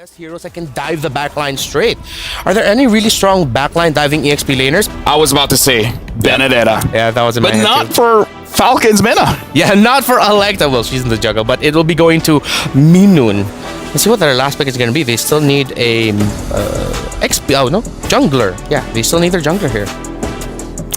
best heroes that can dive the backline straight. Are there any really strong backline diving EXP laners? I was about to say Benedetta. Yeah, that was in my But head not too. for Falcons Mena. Yeah, not for Electa. Well, she's in the jungle, but it will be going to Minun. Let's see what their last pick is going to be. They still need a jungler. Yeah, they still need their jungler here.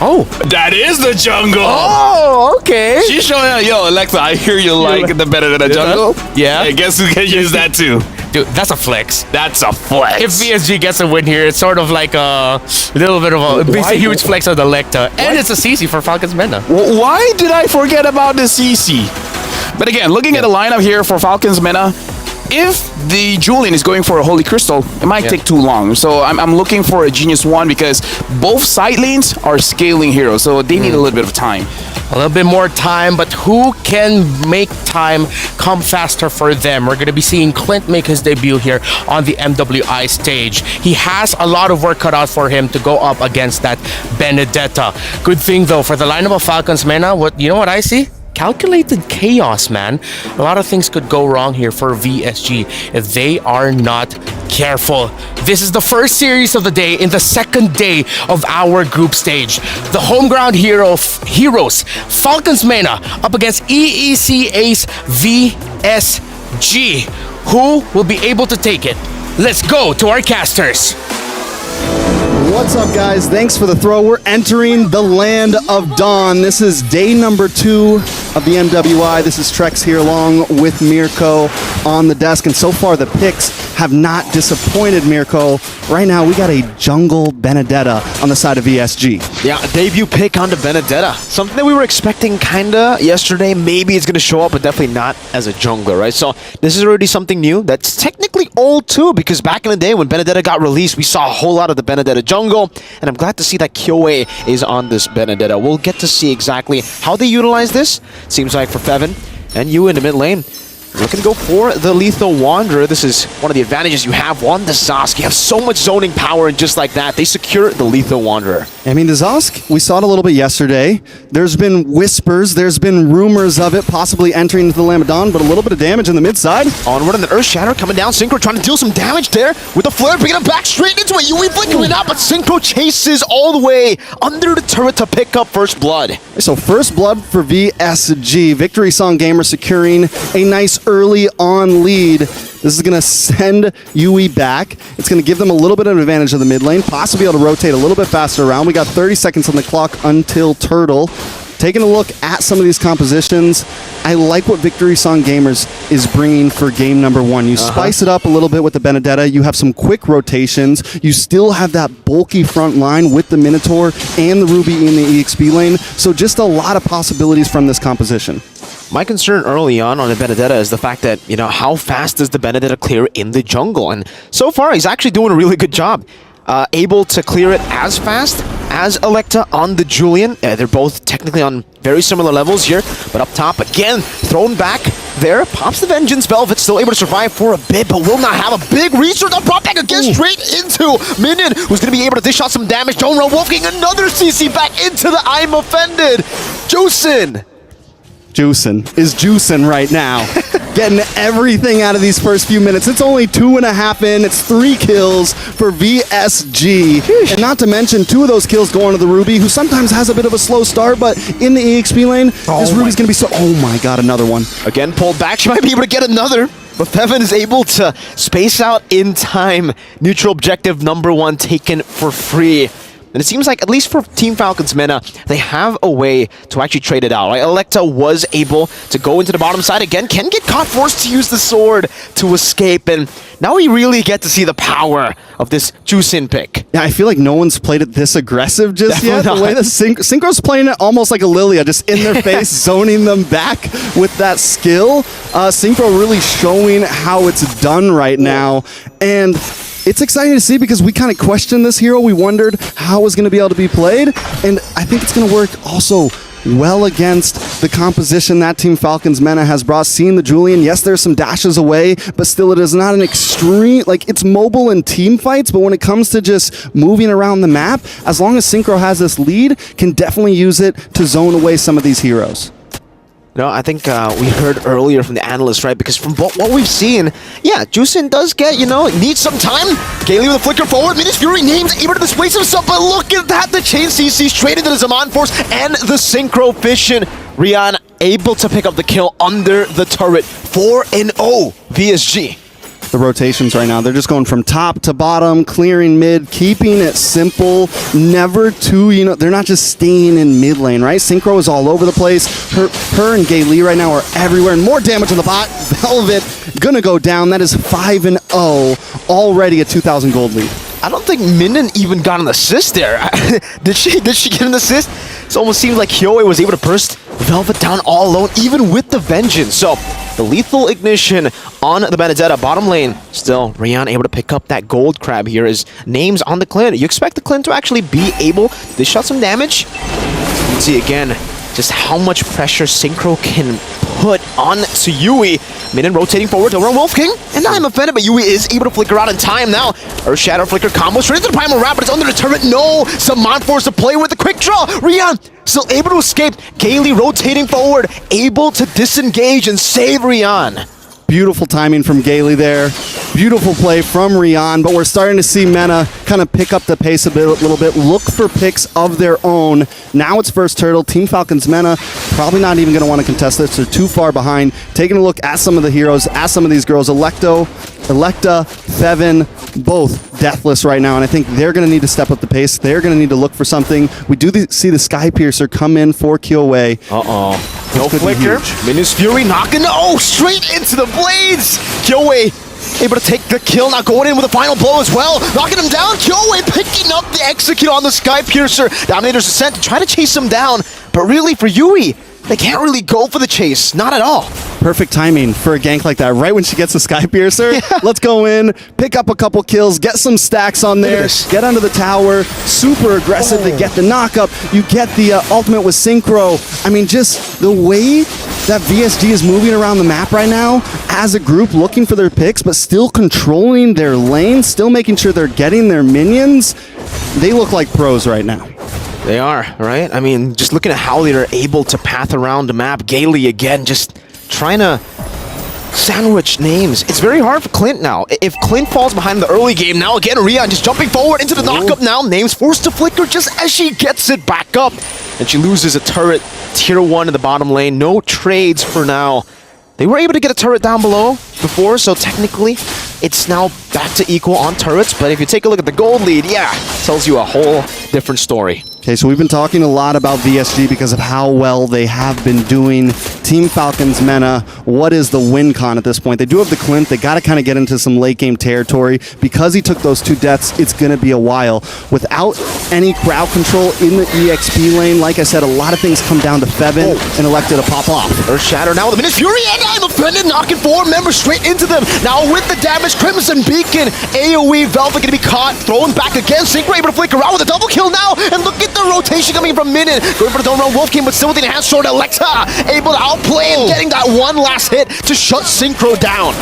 Oh, That is the jungle. oh, okay. She's showing out, yo, Alexa, I hear you like the Benedetta jungle. Yeah. Hey, guess who can use that too? Dude, that's a flex. That's a flex. If VSG gets a win here, it's sort of like a little bit of it's a huge flex on the Electa. And it's a CC for Falcons Mena. Why did I forget about the CC? But again, looking at the lineup here for Falcons Mena, if the Julian is going for a Holy Crystal, it might take too long. So I'm looking for a Genius 1 because both side lanes are scaling heroes, so they need a little bit of time. A little bit more time, but who can make time come faster for them? We're going to be seeing Clint make his debut here on the MWI stage. He has a lot of work cut out for him to go up against that Benedetta. Good thing, though, for the lineup of Falcons Mena, you know what I see? Calculated chaos, man. A lot of things could go wrong here for VSG if they are not careful. This is the first series of the day in the second day of our group stage. The home ground heroes, Falcons Mena, up against EEC Ace VSG. Who will be able to take it? Let's go to our casters. What's up, guys? Thanks for the throw. We're entering the land of Dawn. This is day number 2 of the MWI. This is Trex here along with Mirko on the desk. And so far, the picks have not disappointed Mirko. Right now, we got a jungle Benedetta on the side of VSG. Yeah, a debut pick on the Benedetta. Something that we were expecting kinda yesterday. Maybe it's gonna show up, but definitely not as a jungler, right? So this is already something new that's technically old too, because back in the day when Benedetta got released, we saw a whole lot of the Benedetta jungle, and I'm glad to see that Kyoe is on this Benedetta. We'll get to see exactly how they utilize this. Seems like for Fevin and you in the mid lane, looking to go for the Lethal Wanderer. This is one of the advantages you have on the Zosk. You have so much zoning power, and just like that, they secure the Lethal Wanderer. I mean, the Zosk, we saw it a little bit yesterday. There's been whispers, there's been rumors of it possibly entering into the Lamb of Dawn, but a little bit of damage in the mid side. Onward and the Earth Shatter coming down. Synchro trying to deal some damage there with the flare, picking him back straight into it. Yui flickering out, but Synchro chases all the way under the turret to pick up first blood. So first blood for VSG. Victory Song Gamer securing a nice early on lead. This is going to send Yui back. It's going to give them a little bit of an advantage in the mid lane, possibly able to rotate a little bit faster around. We got 30 seconds on the clock until Turtle. Taking a look at some of these compositions, I like what Victory Song Gamers is bringing for game number 1. You spice it up a little bit with the Benedetta. You have some quick rotations. You still have that bulky front line with the Minotaur and the Ruby in the EXP lane. So just a lot of possibilities from this composition. My concern early on the Benedetta is the fact that, you know, how fast does the Benedetta clear in the jungle? And so far, he's actually doing a really good job. Able to clear it as fast as Electa on the Julian. They're both technically on very similar levels here, but up top, again, thrown back there. Pops the Vengeance. Velvet still able to survive for a bit, but will not have a big resource. Up brought back again straight into Minion, who's going to be able to dish out some damage. Donra Wolfgang, another CC back into the I'm Offended. Juicin is juicing right now. Getting everything out of these first few minutes. It's only 2.5 in. It's 3 kills for VSG. And not to mention, 2 of those kills go on to the Ruby, who sometimes has a bit of a slow start, but in the EXP lane, this Ruby's going to be so... Oh my god, another one. Again, pulled back. She might be able to get another. But Fevin is able to space out in time. Neutral objective number 1 taken for free. And it seems like, at least for Team Falcons Mena, they have a way to actually trade it out. Right? Electa was able to go into the bottom side again, can get caught, forced to use the sword to escape, and now we really get to see the power of this Juicin pick. Yeah, I feel like no one's played it this aggressive just yet. The way that Synchro's playing it almost like a Lilia, just in their face, zoning them back with that skill. Synchro really showing how it's done right now, and it's exciting to see because we kind of questioned this hero. We wondered how it was going to be able to be played, and I think it's going to work also well against the composition that Team Falcons Mena has brought. Seeing the Julian, yes, there's some dashes away, but still it is not an extreme, like, it's mobile in team fights, but when it comes to just moving around the map, as long as Synchro has this lead, can definitely use it to zone away some of these heroes. No, I think we heard earlier from the analyst, right? Because from what we've seen, yeah, Juicin does get, needs some time. Gaily with a flicker forward. Minus Fury names able to displace himself, but look at that. The chain CC straight into the Zaman Force and the Synchro Fission. Rian able to pick up the kill under the turret. 4-0 VSG. The rotations right now, they're just going from top to bottom, clearing mid, keeping it simple, never too, they're not just staying in mid lane, right? Synchro is all over the place. Her and Gaily right now are everywhere, and more damage on the bot. Velvet gonna go down. That is 5-0, already a 2,000 gold lead. I don't think Minen even got an assist there. Did she get an assist? It almost seems like Hyoe was able to burst Velvet down all alone, even with the Vengeance. So, the lethal ignition on the Benedetta bottom lane. Still, Rian able to pick up that gold crab here. His name's on the Clint. You expect the Clint to actually be able to shot some damage? You can see again just how much pressure Synchro can put on to Yui. Minen rotating forward over on Wolf King. And now I'm offended, but Yui is able to flicker out in time now. Her Shadow Flicker combo straight into the Primal Wrap, but it's under the turret. No! Saman forced to play with the quick draw. Rian still able to escape. Gaily rotating forward, able to disengage and save Rian. Beautiful timing from Gaily there. Beautiful play from Rian, but we're starting to see Mena kind of pick up the pace a little bit, look for picks of their own. Now it's first turtle. Team Falcons Mena probably not even going to want to contest this. They're too far behind. Taking a look at some of the heroes, at some of these girls. Electa, Fevin, both deathless right now, and I think they're going to need to step up the pace. They're going to need to look for something. We do see the Sky Piercer come in for Kyoe. Uh-oh. No flicker. Minus Fury knocking, straight into the blades. Kyoe able to take the kill, now going in with a final blow as well. Knocking him down. Kyoe picking up the execute on the Sky Piercer. Dominator's Ascent to try to chase him down, but really for Yui, they can't really go for the chase. Not at all. Perfect timing for a gank like that. Right when she gets the Sky Piercer, let's go in, pick up a couple kills, get some stacks on there, get under the tower, super aggressive. They get the knockup. You get the ultimate with Synchro. I mean, just the way that VSG is moving around the map right now as a group, looking for their picks, but still controlling their lane, still making sure they're getting their minions. They look like pros right now. They are, right? I mean, just looking at how they're able to path around the map. Gaily again, just trying to sandwich names. It's very hard for Clint now. If Clint falls behind in the early game, now again, Rian just jumping forward into the knockup now. Names forced to flicker just as she gets it back up. And she loses a turret, tier 1 in the bottom lane. No trades for now. They were able to get a turret down below before, so technically it's now back to equal on turrets. But if you take a look at the gold lead, tells you a whole different story. Okay, so we've been talking a lot about VSG because of how well they have been doing. Team Falcons Mena, what is the win con at this point? They do have the Clint. They got to kind of get into some late game territory. Because he took those 2 deaths, it's going to be a while. Without any crowd control in the EXP lane, like I said, a lot of things come down to Fevin and Electa to pop off. Earth Shatter now with a Minute Fury, and I'm offended, knocking 4 members straight into them. Now with the damage, Crimson Beacon, AoE, Velvet going to be caught, thrown back again. Synchro able to flicker out with a double kill now, and look at the rotation coming from Minen. Going for the dome around Wolf King, but still with the enhanced sword. Electa able to outplay and getting that one last hit to shut Synchro down.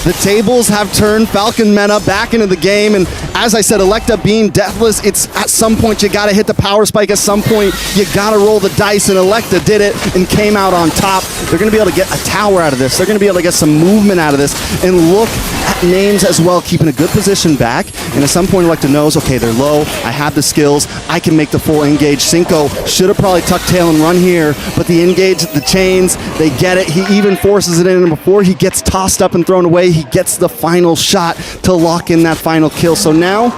The tables have turned. Falcon Mena back into the game, and as I said, Electa being deathless, it's at some point you gotta hit the power spike. At some point you gotta roll the dice, and Electa did it and came out on top. They're gonna be able to get a tower out of this. They're gonna be able to get some movement out of this, and look at names as well, keeping a good position back. And at some point Electa knows, okay, they're low, I have the skills, I can make the full engage. Cinco should have probably tucked tail and run here, but the engage, the chains, they get it. He even forces it in, and before he gets tossed up and thrown away, he gets the final shot to lock in that final kill. So now,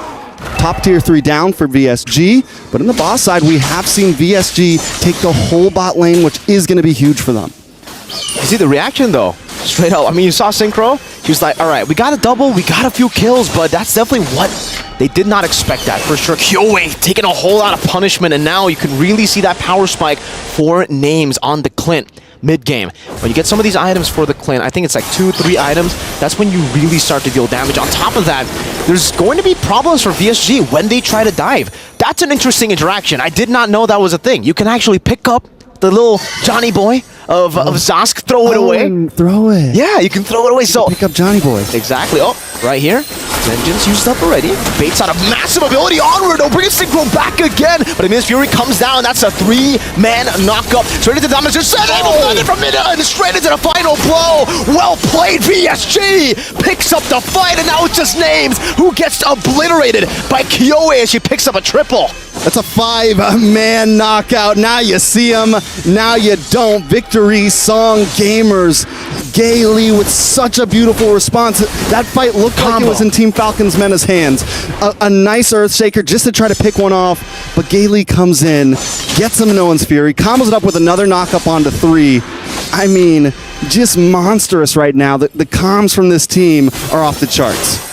top tier 3 down for VSG, but in the boss side, we have seen VSG take the whole bot lane, which is going to be huge for them. You see the reaction though, straight up. I mean, you saw Synchro, he was like, all right, we got a double, we got a few kills, but that's definitely what they did not expect that for sure. Kyoe taking a whole lot of punishment, and now you can really see that power spike for names on the Clint. Mid-game. When you get some of these items for the Clint, I think it's like 2-3 items, that's when you really start to deal damage. On top of that, there's going to be problems for VSG when they try to dive. That's an interesting interaction. I did not know that was a thing. You can actually pick up the little Johnny boy of Zask, throw it away. And throw it. Yeah, you can throw it away. So pick up Johnny boy. Exactly. Oh, right here. Vengeance used up already. Baits out a massive ability onward. Don't bring a synchro back again. But Miss Fury comes down. That's a 3-man knockup. Straight into damage. Able from Mena and straight into the final blow. Well played, VSG. Picks up the fight, and now it's just Names who gets obliterated by Kyoe as she picks up a triple. That's a 5-man knockout. Now you see him, now you don't. Victory Song Gamers. Gaily with such a beautiful response. That fight looked like it was in Team Falcons Mena's hands. A nice Earthshaker just to try to pick one off, but Gaily comes in, gets him in Owen's Fury, combos it up with another knockup onto 3. I mean, just monstrous right now. The comms from this team are off the charts.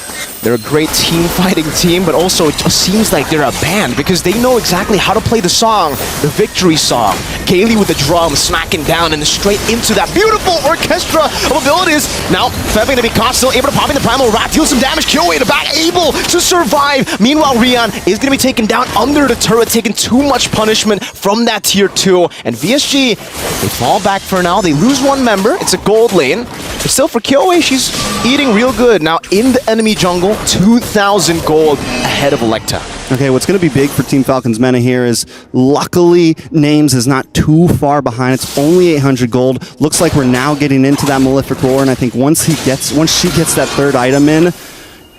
They're a great team-fighting team, but also it just seems like they're a band because they know exactly how to play the song, the victory song. Kaylee with the drum smacking down and straight into that beautiful orchestra of abilities. Now, Feb going to be caught, still able to pop in the Primal Wrath, deal some damage. Kyoe in the back, able to survive. Meanwhile, Rion is going to be taken down under the turret, taking too much punishment from that tier 2. And VSG, they fall back for now. They lose one member. It's a gold lane. But still for Kyoe, she's eating real good. Now in the enemy jungle, 2,000 gold ahead of Electa. Okay, what's going to be big for Team Falcons Mena here is luckily Names is not too far behind. It's only 800 gold. Looks like we're now getting into that Malefic Roar, and I think once she gets that third item in,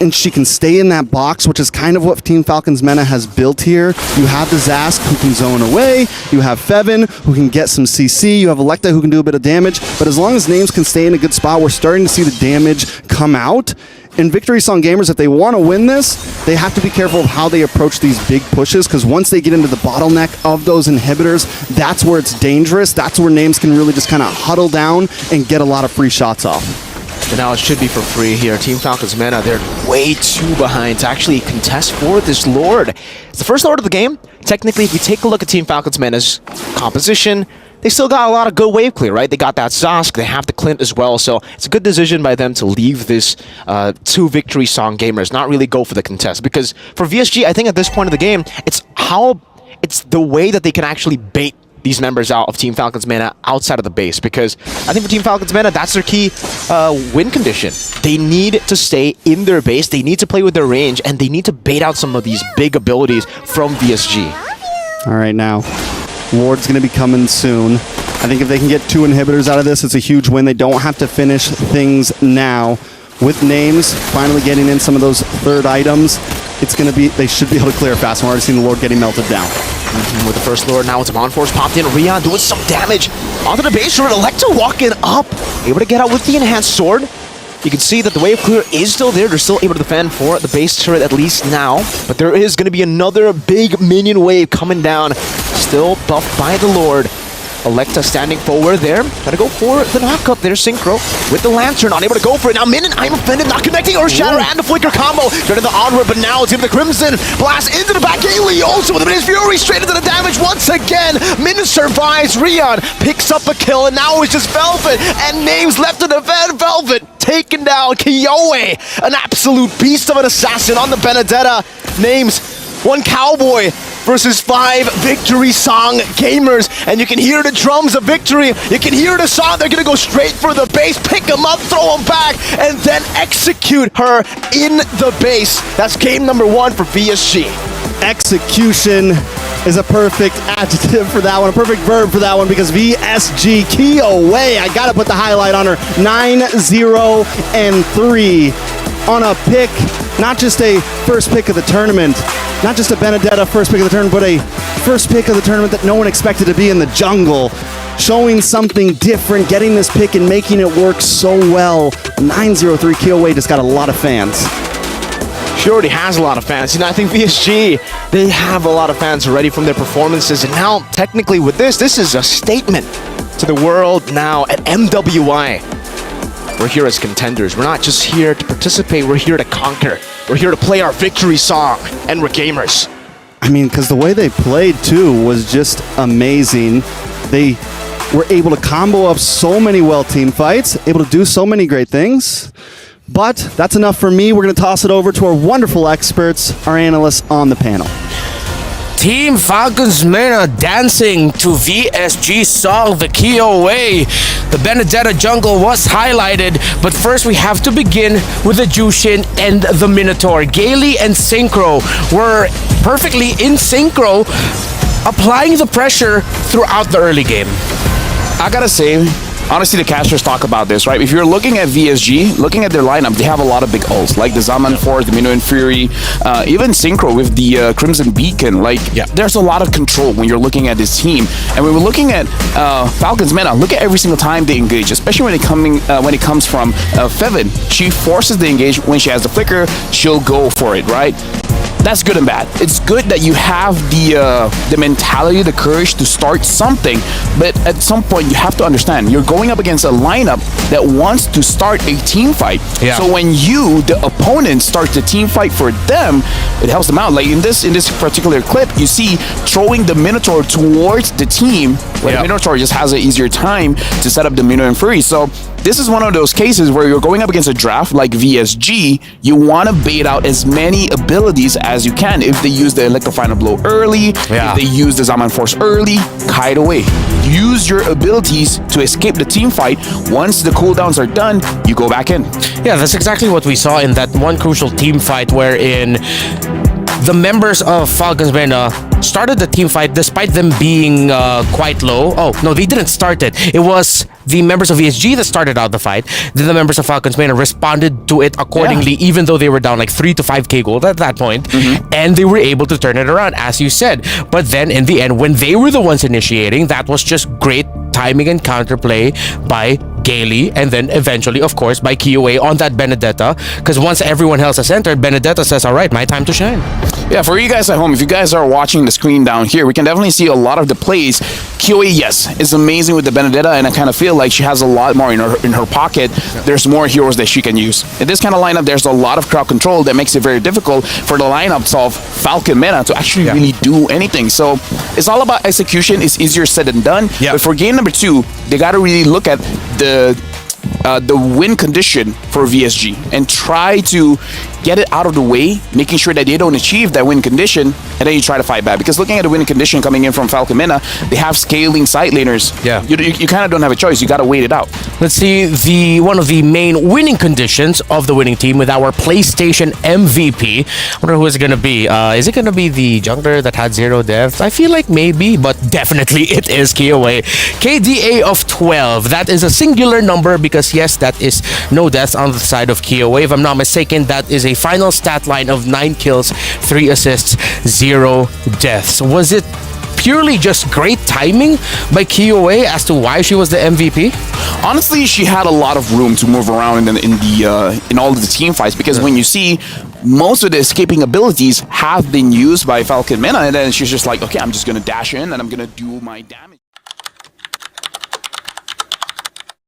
and she can stay in that box, which is kind of what Team Falcons Mena has built here. You have the Zask who can zone away, you have Fevin who can get some CC, you have Electa who can do a bit of damage, but as long as Names can stay in a good spot, we're starting to see the damage come out. And Victory Song Gamers, if they want to win this, they have to be careful of how they approach these big pushes, because once they get into the bottleneck of those inhibitors, that's where it's dangerous. That's where Names can really just kind of huddle down and get a lot of free shots off. And now it should be for free here. Team Falcons Mena, they're way too behind to actually contest for this Lord. It's the first Lord of the game. Technically, if we take a look at Team Falcons Mena's composition, they still got a lot of good wave clear, right? They got that Zask, they have the Clint as well, so it's a good decision by them to leave this to Victory Song Gamers, not really go for the contest. Because for VSG, I think at this point of the game, it's the way that they can actually bait these members out of Team Falcons Mena outside of the base, because I think for Team Falcons Mena, that's their key win condition. They need to stay in their base, they need to play with their range, and they need to bait out some of these big abilities from VSG. All right, now, Ward's going to be coming soon. I think if they can get 2 inhibitors out of this, it's a huge win. They don't have to finish things now. With Names finally getting in some of those third items, they should be able to clear fast. We're already seeing the Lord getting melted down. With the first Lord, now it's a Bond Force popped in. Rion doing some damage onto the base turret. Electa walking up, able to get out with the enhanced sword. You can see that the wave clear is still there. They're still able to defend for the base turret at least now. But there is going to be another big minion wave coming down. Still buffed by the Lord. Electa standing forward there. Gotta go for the knockup there. Synchro with the Lantern, unable to go for it. Now Min and I'm offended, not connecting. Earth Shatter and the Flicker combo. Straight to the onward, but now it's into the Crimson. Blast into the back. Gaily also with his Fury straight into the damage once again. Min survives. Rion picks up a kill, and now it's just Velvet and Names left to defend. Velvet taken down. Kyoe, an absolute beast of an assassin on the Benedetta. Names, one cowboy versus 5 Victory Song Gamers, and you can hear the drums of victory, you can hear the song. They're gonna go straight for the base, pick him up, throw him back, and then execute her in the base. That's game number 1 for VSG. Execution is a perfect adjective for that one, a perfect verb for that one, because VSG Kyoe, I gotta put the highlight on her, 9-0-3 on a pick, not just a first pick of the tournament, not just a Benedetta first pick of the tournament, but a first pick of the tournament that no one expected to be in the jungle. Showing something different, getting this pick and making it work so well. 9-0-3 Kyoe just got a lot of fans. She already has a lot of fans. You know, I think VSG, they have a lot of fans already from their performances. And now, technically with this is a statement to the world now at MWI. We're here as contenders. We're not just here to participate. We're here to conquer. We're here to play our victory song. And we're gamers. I mean, because the way they played, too, was just amazing. They were able to combo up so many team fights, able to do so many great things. But that's enough for me. We're going to toss it over to our wonderful experts, our analysts on the panel. Team Falcons Mena dancing to VSG song The Key Away. The Benedetta jungle was highlighted, but first we have to begin with the Jushin and the Minotaur. Gaily and Synchro were perfectly in synchro, applying the pressure throughout the early game. I gotta say, honestly, the casters talk about this, right? If you're looking at VSG, looking at their lineup, they have a lot of big ults, like the Zaman Force, the Minnow and Fury, even Synchro with the Crimson Beacon. There's a lot of control when you're looking at this team. And when we're looking at Falcons Mena, look at every single time they engage, especially when it comes from Fevin. She forces the engage. When she has the flicker, she'll go for it, right? That's good and bad. It's good that you have the mentality, the courage to start something, but at some point you have to understand you're going up against a lineup that wants to start a team fight. Yeah. So when you, the opponent, starts the team fight for them, it helps them out. Like in this particular clip, you see throwing the Minotaur towards the team, where the Minotaur just has an easier time to set up the Minnow and Fury. So this is one of those cases where you're going up against a draft like VSG. You want to bait out as many abilities as you can. If they use the Electrofiner Blow early, if they use the Zaman Force early, kite away. Use your abilities to escape the team fight. Once the cooldowns are done, you go back in. Yeah, that's exactly what we saw in that one crucial team fight wherein the members of Falcons Mena started the team fight despite them being quite low. Oh, no, they didn't start it. It was the members of ESG that started out the fight. Then the members of Falcons Mena responded to it accordingly, even though they were down like 3 to 5k gold at that point. And they were able to turn it around, as you said. But then in the end, when they were the ones initiating, that was just great timing and counterplay by Gaily, and then eventually, of course, by Kiyue on that Benedetta. Because once everyone else has entered, Benedetta says, all right, my time to shine. Yeah, for you guys at home, if you guys are watching the screen down here, we can definitely see a lot of the plays. Kiyue, yes, is amazing with the Benedetta, and I kind of feel like she has a lot more in her pocket. There's more heroes that she can use. In this kind of lineup, there's a lot of crowd control that makes it very difficult for the lineups of Falcon Mena to actually really do anything. So it's all about execution. It's easier said than done. But for game number 2, they got to really look at the win condition for VSG and try to get it out of the way, making sure that they don't achieve that win condition, and then you try to fight back. Because looking at the winning condition coming in from Falcon Mena, they have scaling side laners. You kind of don't have a choice. You got to wait it out. Let's see one of the main winning conditions of the winning team with our PlayStation MVP. I wonder who is it going to be. Is it going to be the jungler that had 0 deaths? I feel like maybe, but definitely it is Kiyue. KDA of 12. That is a singular number because yes, that is no deaths on the side of Kiyue. If I'm not mistaken, that is a final stat line of 9 kills, 3 assists, 0 deaths. Was it purely just great timing by Kiyue as to why she was the MVP? Honestly, she had a lot of room to move around in all of the team fights, because when you see most of the escaping abilities have been used by Falcon Mena, and then she's just like, okay, I'm just gonna dash in and I'm gonna do my damage.